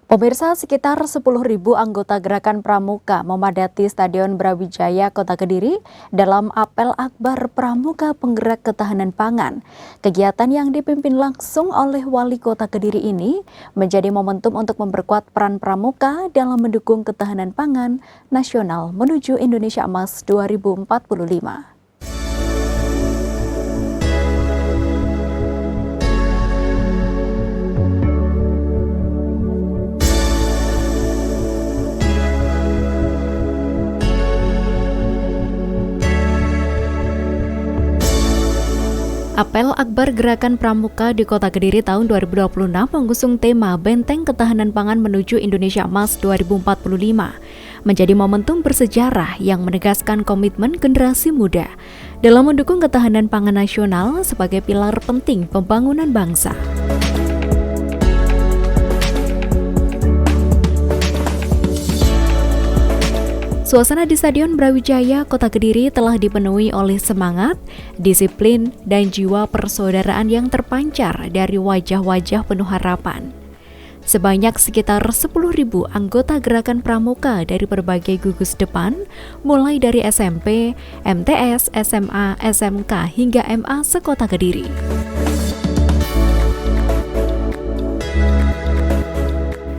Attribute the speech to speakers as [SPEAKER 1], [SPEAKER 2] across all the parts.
[SPEAKER 1] Pemirsa, sekitar 10.000 anggota Gerakan Pramuka memadati Stadion Brawijaya, Kota Kediri dalam apel akbar Pramuka Penggerak Ketahanan Pangan. Kegiatan yang dipimpin langsung oleh Wali Kota Kediri ini menjadi momentum untuk memperkuat peran Pramuka dalam mendukung ketahanan pangan nasional menuju Indonesia Emas 2045. Apel Akbar Gerakan Pramuka di Kota Kediri tahun 2026 mengusung tema Benteng Ketahanan Pangan menuju Indonesia Emas 2045, menjadi momentum bersejarah yang menegaskan komitmen generasi muda dalam mendukung ketahanan pangan nasional sebagai pilar penting pembangunan bangsa. Suasana di Stadion Brawijaya, Kota Kediri telah dipenuhi oleh semangat, disiplin, dan jiwa persaudaraan yang terpancar dari wajah-wajah penuh harapan. Sebanyak sekitar 10.000 anggota Gerakan Pramuka dari berbagai gugus depan, mulai dari SMP, MTS, SMA, SMK, hingga MA se-Kota Kediri.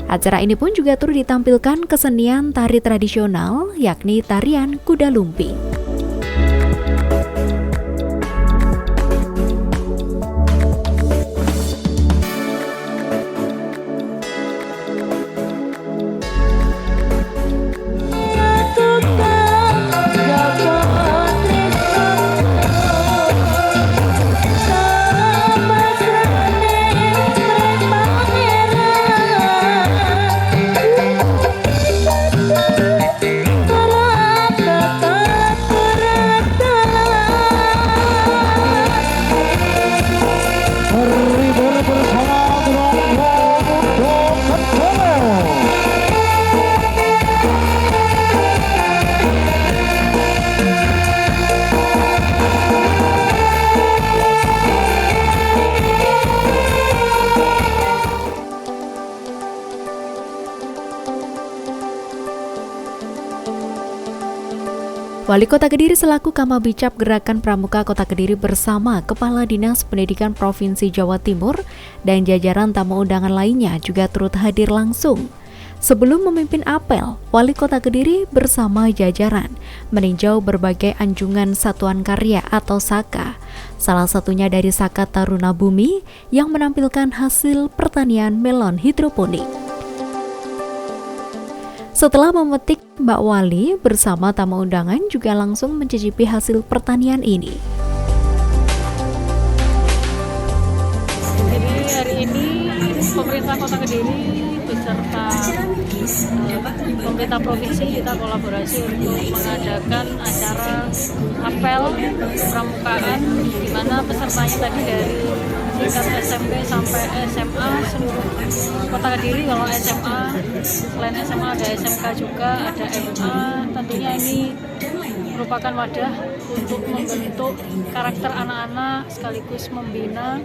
[SPEAKER 1] Acara ini pun juga turut ditampilkan kesenian tari tradisional, yakni tarian kuda lumping. Wali Kota Kediri selaku Kamabicap Gerakan Pramuka Kota Kediri bersama Kepala Dinas Pendidikan Provinsi Jawa Timur dan jajaran tamu undangan lainnya juga turut hadir langsung. Sebelum memimpin apel, Wali Kota Kediri bersama jajaran meninjau berbagai anjungan satuan karya atau SAKA, salah satunya dari SAKA Taruna Bumi yang menampilkan hasil pertanian melon hidroponik. Setelah memetik, Mbak Wali bersama tamu undangan juga langsung mencicipi hasil pertanian ini.
[SPEAKER 2] Jadi hari ini pemerintah Kota Kediri beserta pemerintah provinsi kita kolaborasi untuk mengadakan acara apel pramukaan di mana pesertanya tadi dari tingkat SMP sampai SMA seluruh Kota Kediri. Kalau SMA, selain SMA ada SMK juga, ada MA. Tentunya ini merupakan wadah untuk membentuk karakter anak-anak sekaligus membina,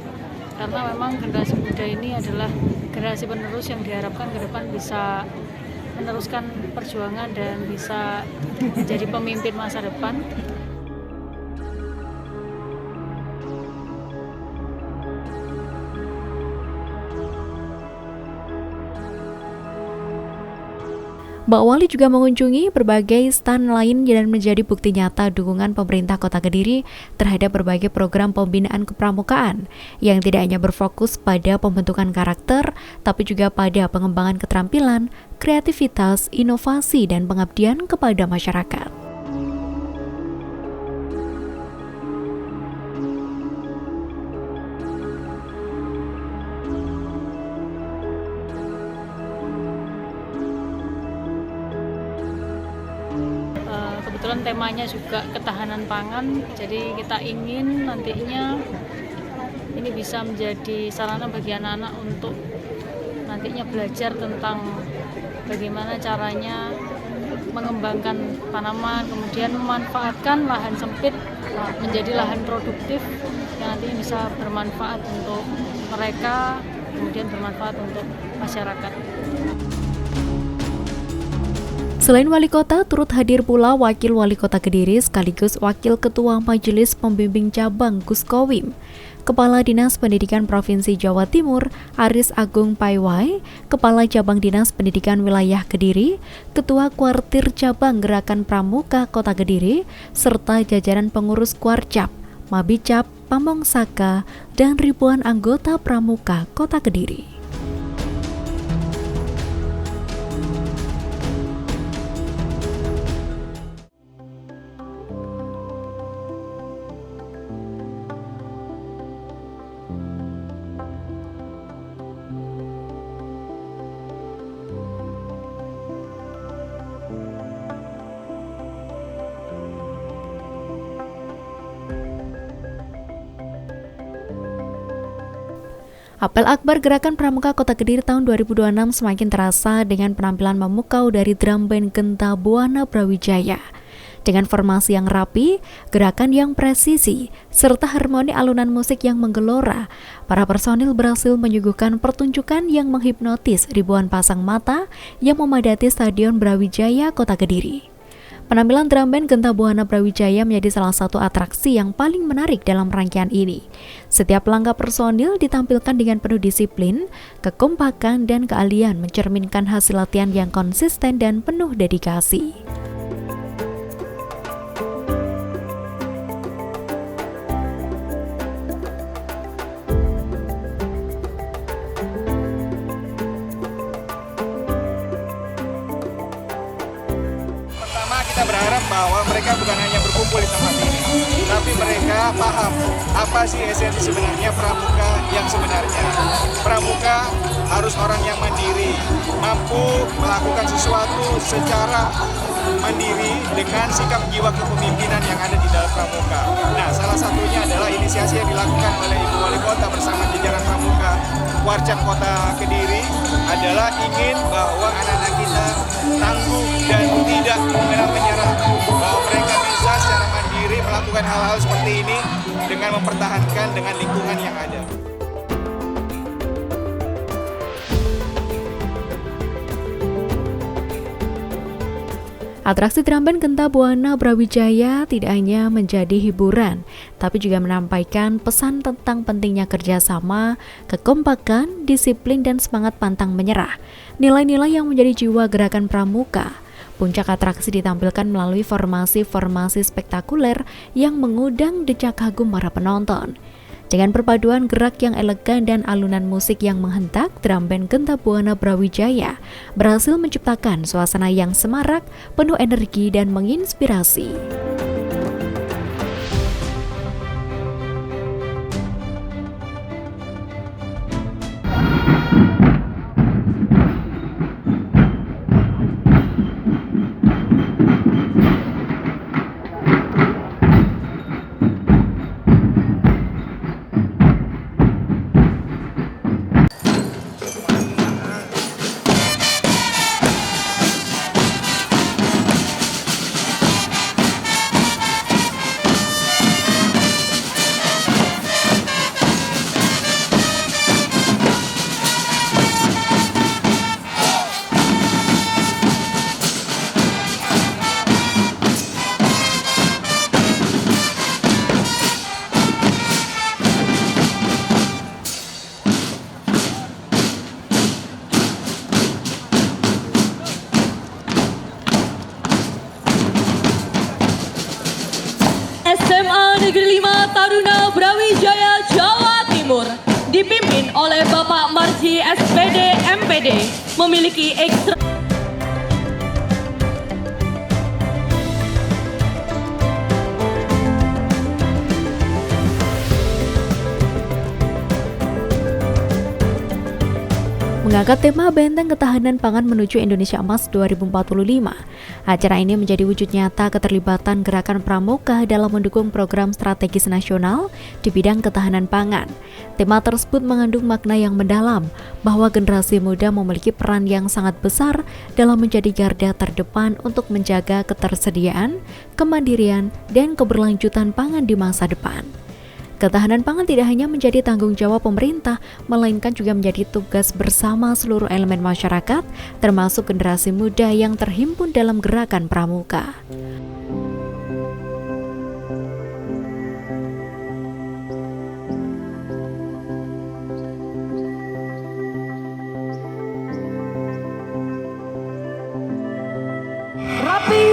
[SPEAKER 2] karena memang generasi muda ini adalah generasi penerus yang diharapkan ke depan bisa meneruskan perjuangan dan bisa menjadi pemimpin masa depan.
[SPEAKER 1] Mbak Wali juga mengunjungi berbagai stand lain dan menjadi bukti nyata dukungan pemerintah Kota Kediri terhadap berbagai program pembinaan kepramukaan yang tidak hanya berfokus pada pembentukan karakter, tapi juga pada pengembangan keterampilan, kreativitas, inovasi, dan pengabdian kepada masyarakat.
[SPEAKER 2] Kebetulan temanya juga ketahanan pangan, jadi kita ingin nantinya ini bisa menjadi sarana bagi anak-anak untuk nantinya belajar tentang bagaimana caranya mengembangkan tanaman, kemudian memanfaatkan lahan sempit menjadi lahan produktif yang nantinya bisa bermanfaat untuk mereka kemudian bermanfaat untuk masyarakat.
[SPEAKER 1] Selain wali kota, turut hadir pula Wakil Wali Kota Kediri sekaligus Wakil Ketua Majelis Pembimbing Cabang Gus Kowim, Kepala Dinas Pendidikan Provinsi Jawa Timur Aris Agung Paiwai, Kepala Cabang Dinas Pendidikan Wilayah Kediri, Ketua Kuartir Cabang Gerakan Pramuka Kota Kediri, serta jajaran pengurus Kuarcap, Mabicap, Pamong Saka, dan ribuan anggota Pramuka Kota Kediri. Apel Akbar Gerakan Pramuka Kota Kediri tahun 2026 semakin terasa dengan penampilan memukau dari drum band Genta Buana Brawijaya. Dengan formasi yang rapi, gerakan yang presisi, serta harmoni alunan musik yang menggelora, para personil berhasil menyuguhkan pertunjukan yang menghipnotis ribuan pasang mata yang memadati Stadion Brawijaya Kota Kediri. Penampilan drum band Genta Buana Brawijaya menjadi salah satu atraksi yang paling menarik dalam rangkaian ini. Setiap langkah personil ditampilkan dengan penuh disiplin, kekompakan, dan keahlian mencerminkan hasil latihan yang konsisten dan penuh dedikasi.
[SPEAKER 3] Kita berharap bahwa mereka bukan hanya berkumpul di tempat ini, tapi mereka paham apa sih esensi sebenarnya pramuka yang sebenarnya. Pramuka harus orang yang mandiri, mampu melakukan sesuatu secara mandiri dengan sikap jiwa kepemimpinan yang ada di dalam pramuka. Nah, salah satunya adalah inisiasi yang dilakukan oleh Ibu Wali Kota bersama jajaran pramuka Kuarcap Kota Kediri adalah ingin bahwa anak-anak kita tangguh dan tidak menyerah, bahwa mereka bisa secara mandiri melakukan hal-hal seperti ini dengan mempertahankan dengan lingkungan yang ada.
[SPEAKER 1] Atraksi drum band Genta Buana Brawijaya tidak hanya menjadi hiburan, tapi juga menampaikan pesan tentang pentingnya kerjasama, kekompakan, disiplin, dan semangat pantang menyerah. Nilai-nilai yang menjadi jiwa gerakan pramuka. Puncak atraksi ditampilkan melalui formasi-formasi spektakuler yang mengundang decak kagum para penonton. Dengan perpaduan gerak yang elegan dan alunan musik yang menghentak, drum band Genta Buana Brawijaya berhasil menciptakan suasana yang semarak, penuh energi dan menginspirasi.
[SPEAKER 4] SMA Negeri 5 Taruna Brawijaya Jawa Timur dipimpin oleh Bapak Marji SPD MPD memiliki ekstra
[SPEAKER 1] mengangkat tema Benteng Ketahanan Pangan Menuju Indonesia Emas 2045. Acara ini menjadi wujud nyata keterlibatan Gerakan Pramuka dalam mendukung program strategis nasional di bidang ketahanan pangan. Tema tersebut mengandung makna yang mendalam bahwa generasi muda memiliki peran yang sangat besar dalam menjadi garda terdepan untuk menjaga ketersediaan, kemandirian, dan keberlanjutan pangan di masa depan. Ketahanan pangan tidak hanya menjadi tanggung jawab pemerintah, melainkan juga menjadi tugas bersama seluruh elemen masyarakat, termasuk generasi muda yang terhimpun dalam gerakan Pramuka.
[SPEAKER 4] Rapi,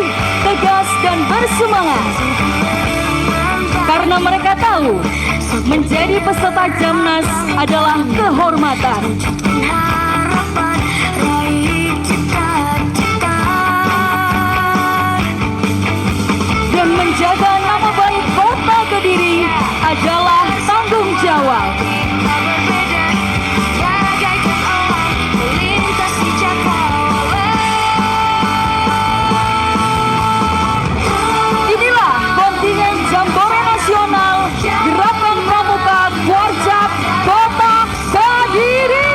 [SPEAKER 4] tegas, dan bersemangat. Karena mereka tahu, menjadi peserta Jamnas adalah kehormatan. Dan menjaga nama baik Kota Kediri adalah tanggung jawab. Inilah kontingen Jambore Nasional Gerakan Pramuka Warjab Kota Kediri.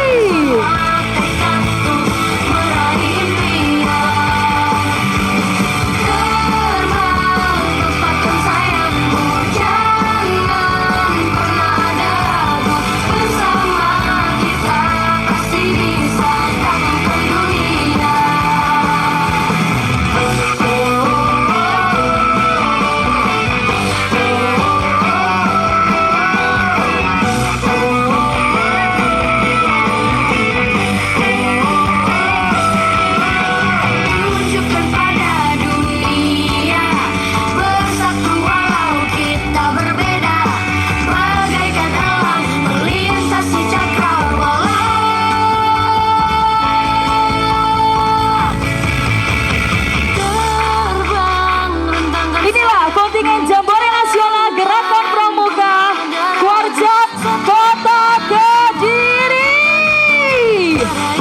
[SPEAKER 4] Inilah kontingen Jambore Nasional Gerakan Pramuka Warjab Kota Kediri.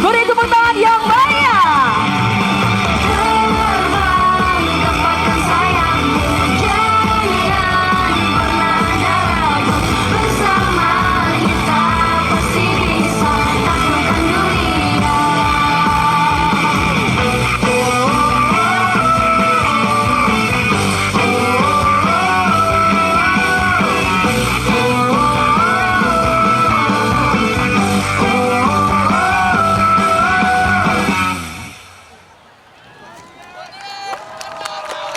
[SPEAKER 4] Beri tepuk tangan yang meriah.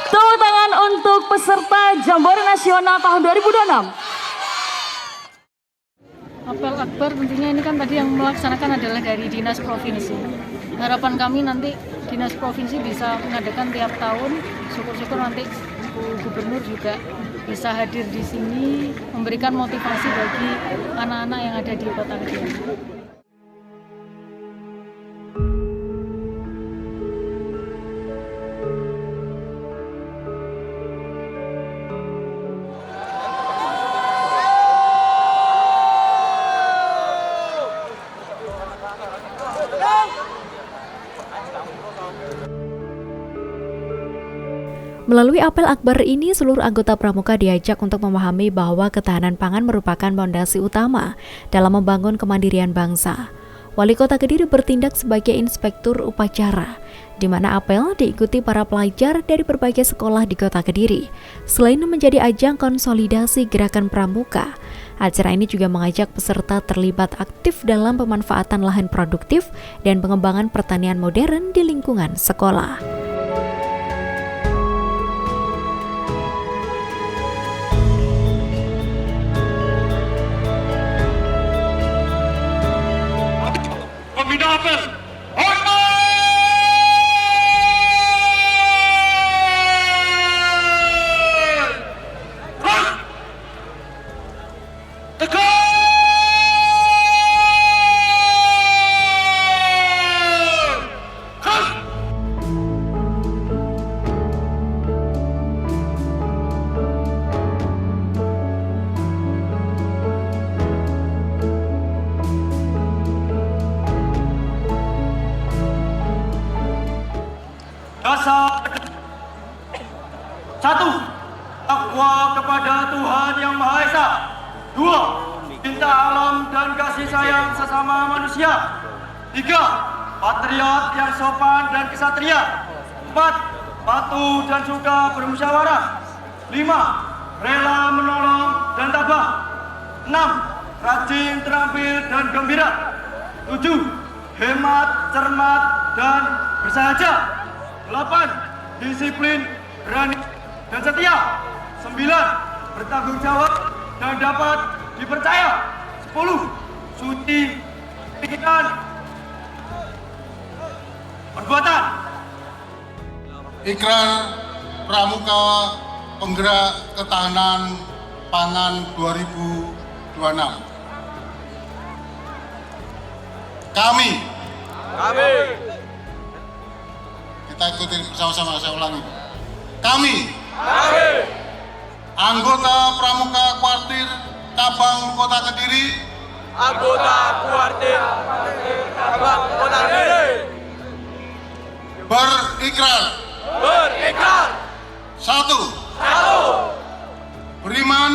[SPEAKER 4] Tepuk tangan untuk peserta Jambore Nasional tahun 2026.
[SPEAKER 2] Apel akbar tentunya ini kan tadi yang melaksanakan adalah dari Dinas Provinsi. Harapan kami nanti Dinas Provinsi bisa mengadakan tiap tahun, syukur-syukur nanti Bu Gubernur juga bisa hadir di sini, memberikan motivasi bagi anak-anak yang ada di Kota Kediri.
[SPEAKER 1] Melalui apel akbar ini, seluruh anggota Pramuka diajak untuk memahami bahwa ketahanan pangan merupakan fondasi utama dalam membangun kemandirian bangsa. Wali Kota Kediri bertindak sebagai inspektur upacara, di mana apel diikuti para pelajar dari berbagai sekolah di Kota Kediri. Selain menjadi ajang konsolidasi gerakan Pramuka, acara ini juga mengajak peserta terlibat aktif dalam pemanfaatan lahan produktif dan pengembangan pertanian modern di lingkungan sekolah.
[SPEAKER 5] Pembina apel, dasar 1. Takwa kepada Tuhan Yang Maha Esa. 2. Cinta alam dan kasih sayang sesama manusia. 3. Patriot yang sopan dan kesatria. 4. Patuh dan suka bermusyawarah. 5. Rela menolong dan tabah. Rajin, terampil, dan gembira. 7. Hemat, cermat, dan bersahaja. 8. Disiplin, berani, dan setia. 9. Bertanggung jawab dan dapat dipercaya. 10. Suci, pikiran, perbuatan.
[SPEAKER 6] Ikrar Pramuka Penggerak Ketahanan Pangan 2026. Kami. Kita ikuti bersama-sama, saya ulangi. Kami. Anggota Pramuka Kuartir Cabang Kota Kediri. Berikrar. 1. Beriman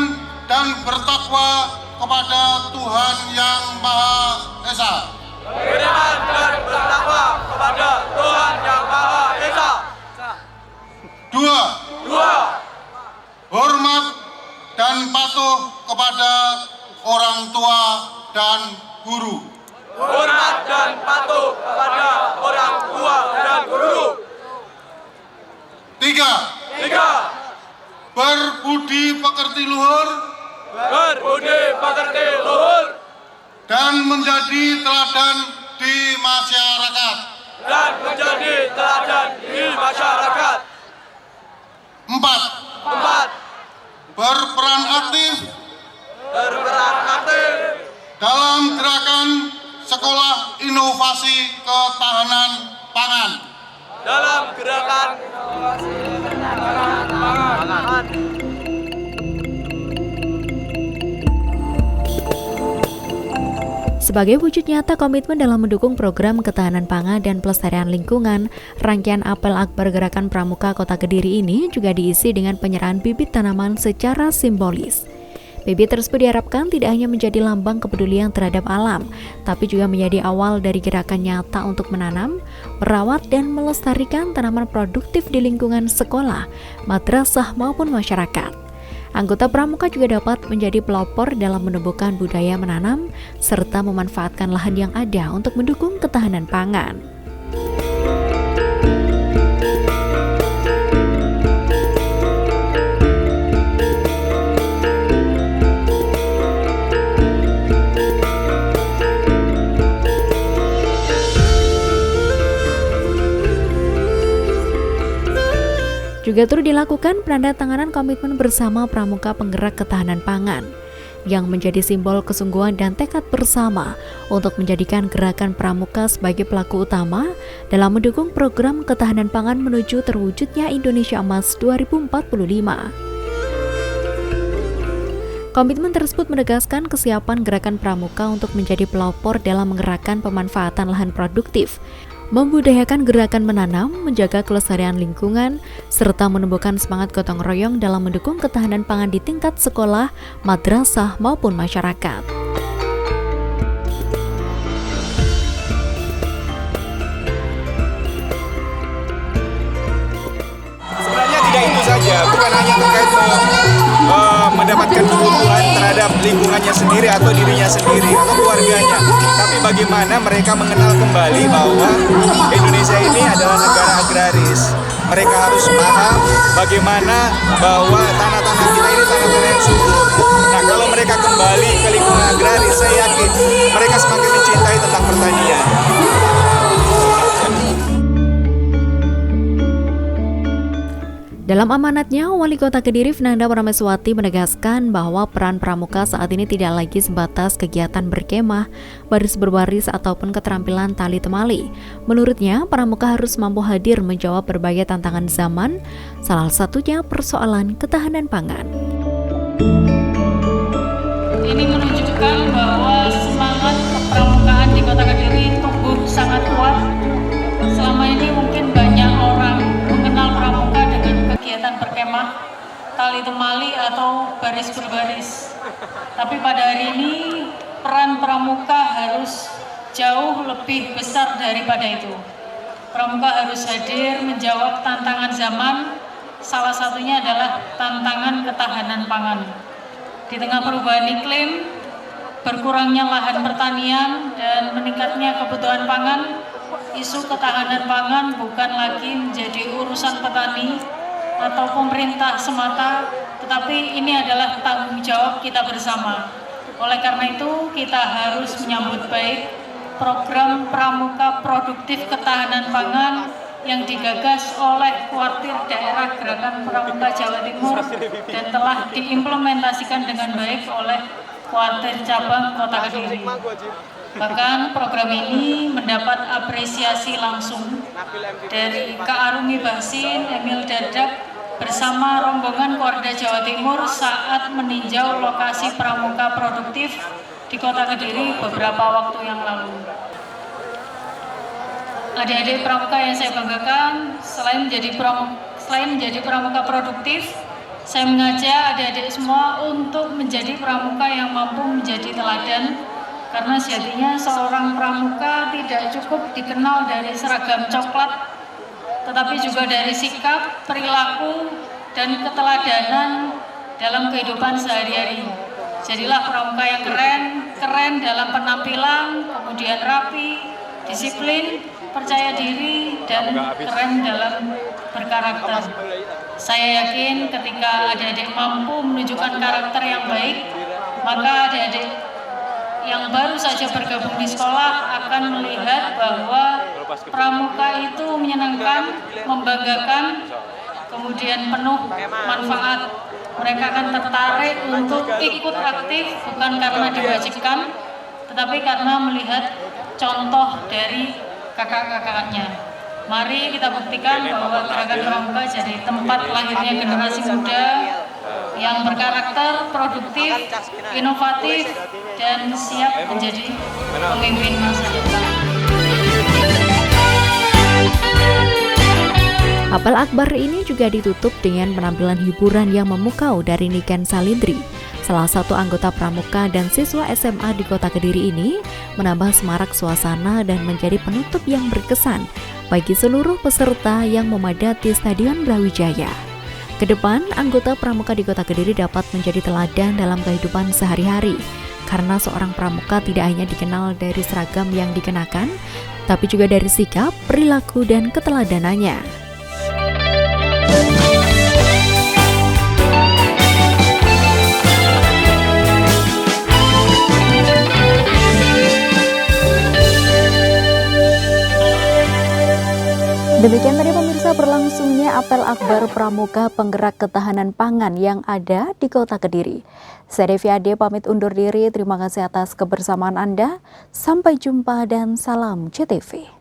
[SPEAKER 6] dan bertakwa kepada Tuhan Yang Maha Esa. 2. Hormat dan patuh kepada orang tua dan guru. 3. Berbudi pekerti luhur dan menjadi teladan di masyarakat. 4. Berperan aktif dalam gerakan Sekolah Inovasi Ketahanan Pangan.
[SPEAKER 1] Sebagai wujud nyata komitmen dalam mendukung program ketahanan pangan dan pelestarian lingkungan, rangkaian apel akbar Gerakan Pramuka Kota Kediri ini juga diisi dengan penyerahan bibit tanaman secara simbolis. Bibit tersebut diharapkan tidak hanya menjadi lambang kepedulian terhadap alam, tapi juga menjadi awal dari gerakan nyata untuk menanam, merawat, dan melestarikan tanaman produktif di lingkungan sekolah, madrasah, maupun masyarakat. Anggota Pramuka juga dapat menjadi pelopor dalam menumbuhkan budaya menanam serta memanfaatkan lahan yang ada untuk mendukung ketahanan pangan. Juga turut dilakukan penandatanganan komitmen bersama Pramuka Penggerak Ketahanan Pangan yang menjadi simbol kesungguhan dan tekad bersama untuk menjadikan Gerakan Pramuka sebagai pelaku utama dalam mendukung program ketahanan pangan menuju terwujudnya Indonesia Emas 2045. Komitmen tersebut menegaskan kesiapan Gerakan Pramuka untuk menjadi pelopor dalam menggerakkan pemanfaatan lahan produktif, membudayakan gerakan menanam, menjaga kelestarian lingkungan, serta menumbuhkan semangat gotong royong dalam mendukung ketahanan pangan di tingkat sekolah, madrasah, maupun masyarakat.
[SPEAKER 3] Sebenarnya tidak itu saja, bukan hanya terkait mendapatkan kebutuhan terhadap lingkungannya sendiri atau dirinya sendiri atau keluarganya, tapi bagaimana mereka mengenal kembali bahwa Indonesia ini adalah negara agraris. Mereka harus paham bagaimana bahwa tanah-tanah kita ini tanah-tanah yang subur. Nah, kalau mereka kembali ke lingkungan agraris, saya yakin mereka semakin mencintai tentang pertanian.
[SPEAKER 1] Dalam amanatnya, Wali Kota Kediri Vinanda Parameswati menegaskan bahwa peran pramuka saat ini tidak lagi sebatas kegiatan berkemah, baris berbaris, ataupun keterampilan tali temali. Menurutnya, pramuka harus mampu hadir menjawab berbagai tantangan zaman, salah satunya persoalan ketahanan pangan.
[SPEAKER 2] Ini menunjukkan bahwa semangat kepramukaan di Kota Kediri tumbuh sangat kuat. Selama ini mungkin banyak orang mengenal pramuka dengan kegiatan berkemah, tali temali, atau baris berbaris. Tapi pada hari ini peran pramuka harus jauh lebih besar daripada itu. Pramuka harus hadir menjawab tantangan zaman, salah satunya adalah tantangan ketahanan pangan. Di tengah perubahan iklim, berkurangnya lahan pertanian dan meningkatnya kebutuhan pangan, isu ketahanan pangan bukan lagi menjadi urusan petani atau pemerintah semata, tetapi ini adalah tanggung jawab kita bersama. Oleh karena itu, kita harus menyambut baik program Pramuka Produktif Ketahanan Pangan yang digagas oleh Kuartir Daerah Gerakan Pramuka Jawa Timur dan telah diimplementasikan dengan baik oleh Kuartir Cabang Kota Kediri. Bahkan program ini mendapat apresiasi langsung dari Kak Arumi Bahsin, Emil Dardak bersama rombongan Korda Jawa Timur saat meninjau lokasi pramuka produktif di Kota Kediri beberapa waktu yang lalu. Adik-adik pramuka yang saya banggakan, selain menjadi pramuka produktif, saya mengajak adik-adik semua untuk menjadi pramuka yang mampu menjadi teladan. Karena sejatinya seorang pramuka tidak cukup dikenal dari seragam coklat, tetapi juga dari sikap, perilaku, dan keteladanan dalam kehidupan sehari-hari. Jadilah pramuka yang keren dalam penampilan, kemudian rapi, disiplin, percaya diri, dan keren dalam berkarakter. Saya yakin ketika adik-adik mampu menunjukkan karakter yang baik, maka adik-adik yang baru saja bergabung di sekolah akan melihat bahwa pramuka itu menyenangkan, membanggakan, kemudian penuh manfaat. Mereka akan tertarik untuk ikut aktif bukan karena diwajibkan, tetapi karena melihat contoh dari kakak-kakaknya. Mari kita buktikan bahwa Gerakan Pramuka jadi tempat lahirnya generasi muda yang berkarakter, produktif, inovatif, dan siap menjadi pemimpin masa depan.
[SPEAKER 1] Apel Akbar ini juga ditutup dengan penampilan hiburan yang memukau dari Niken Salindri. Salah satu anggota pramuka dan siswa SMA di Kota Kediri ini menambah semarak suasana dan menjadi penutup yang berkesan bagi seluruh peserta yang memadati Stadion Brawijaya. Kedepan, anggota pramuka di Kota Kediri dapat menjadi teladan dalam kehidupan sehari-hari, karena seorang pramuka tidak hanya dikenal dari seragam yang dikenakan, tapi juga dari sikap, perilaku, dan keteladanannya. Demikian tadi pemirsa berlangsungnya apel akbar pramuka penggerak ketahanan pangan yang ada di Kota Kediri. Saya Devi Ade pamit undur diri, terima kasih atas kebersamaan Anda, sampai jumpa dan salam CTV.